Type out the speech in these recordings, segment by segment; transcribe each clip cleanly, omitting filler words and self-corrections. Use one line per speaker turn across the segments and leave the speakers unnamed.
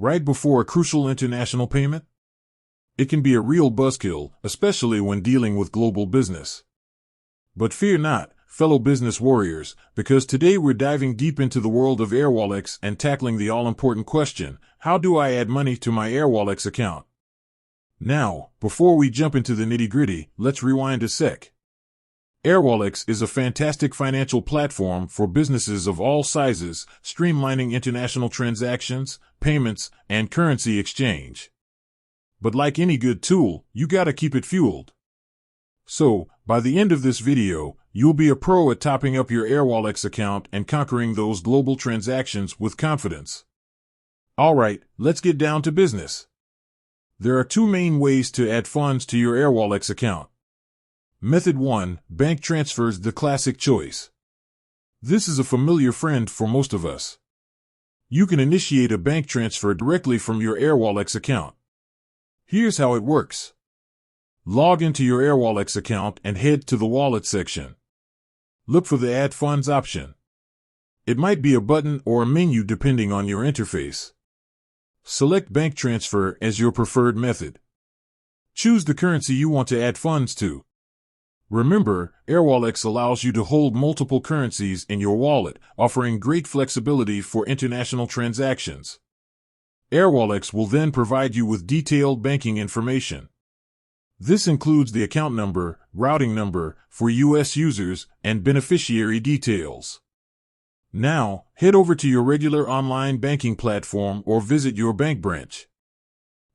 right before a crucial international payment? It can be a real buzzkill, especially when dealing with global business. But fear not, fellow business warriors, because today we're diving deep into the world of airwallex and tackling the all-important question, how do I add money to my airwallex account? Now, before we jump into the nitty-gritty, let's rewind a sec. airwallex is a fantastic financial platform for businesses of all sizes, streamlining international transactions, payments, and currency exchange. But like any good tool, you gotta keep it fueled. So, by the end of this video, you'll be a pro at topping up your airwallex account and conquering those global transactions with confidence. Alright, let's get down to business. There are two main ways to add funds to your airwallex account. Method 1, bank transfers, the classic choice. This is a familiar friend for most of us. You can initiate a bank transfer directly from your airwallex account. Here's how it works. Log into your airwallex account and head to the wallet section. Look for the Add Funds option. It might be a button or a menu depending on your interface. Select Bank Transfer as your preferred method. Choose the currency you want to add funds to. Remember, airwallex allows you to hold multiple currencies in your wallet, offering great flexibility for international transactions. airwallex will then provide you with detailed banking information. This includes the account number, routing number for U.S. users, and beneficiary details. Now, head over to your regular online banking platform or visit your bank branch.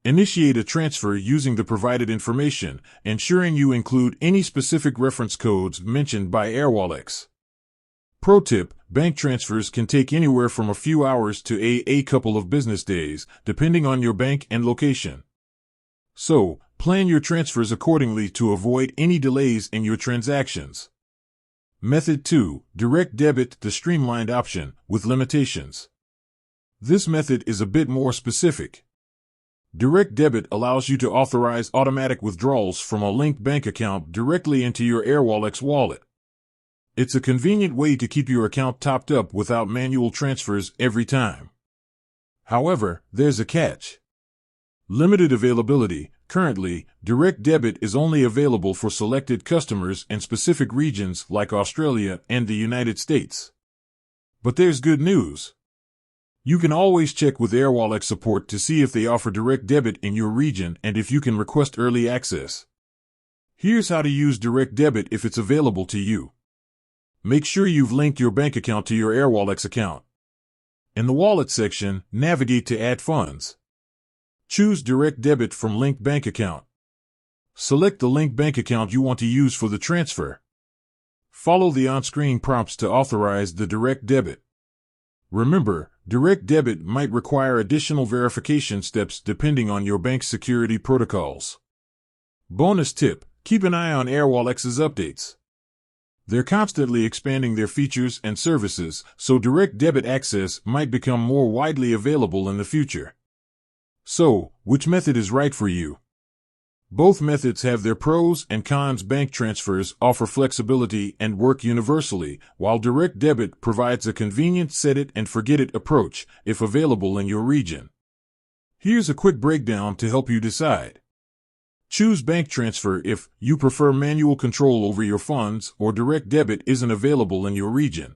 Initiate a transfer using the provided information, ensuring you include any specific reference codes mentioned by airwallex. Pro tip, bank transfers can take anywhere from a few hours to a couple of business days, depending on your bank and location. So, plan your transfers accordingly to avoid any delays in your transactions. Method 2, direct debit, the streamlined option, with limitations. This method is a bit more specific. Direct debit allows you to authorize automatic withdrawals from a linked bank account directly into your airwallex wallet. It's a convenient way to keep your account topped up without manual transfers every time. However, there's a catch. Limited availability. Currently, direct debit is only available for selected customers in specific regions like Australia and the United States. But there's good news. You can always check with airwallex support to see if they offer direct debit in your region and if you can request early access. Here's how to use direct debit if it's available to you. Make sure you've linked your bank account to your airwallex account. In the Wallet section, navigate to Add Funds. Choose Direct Debit from Linked Bank Account. Select the linked bank account you want to use for the transfer. Follow the on-screen prompts to authorize the direct debit. Remember, direct debit might require additional verification steps depending on your bank's security protocols. Bonus tip, keep an eye on airwallex's updates. They're constantly expanding their features and services, so direct debit access might become more widely available in the future. So, which method is right for you? Both methods have their pros and cons. Bank transfers offer flexibility and work universally, while direct debit provides a convenient set-it-and-forget-it approach, if available in your region. Here's a quick breakdown to help you decide. Choose bank transfer if you prefer manual control over your funds or direct debit isn't available in your region.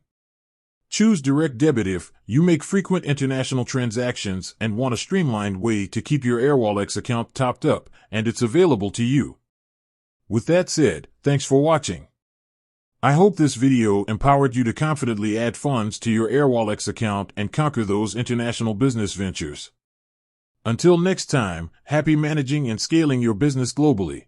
Choose direct debit if you make frequent international transactions and want a streamlined way to keep your airwallex account topped up, and it's available to you. With that said, thanks for watching. I hope this video empowered you to confidently add funds to your airwallex account and conquer those international business ventures. Until next time, happy managing and scaling your business globally.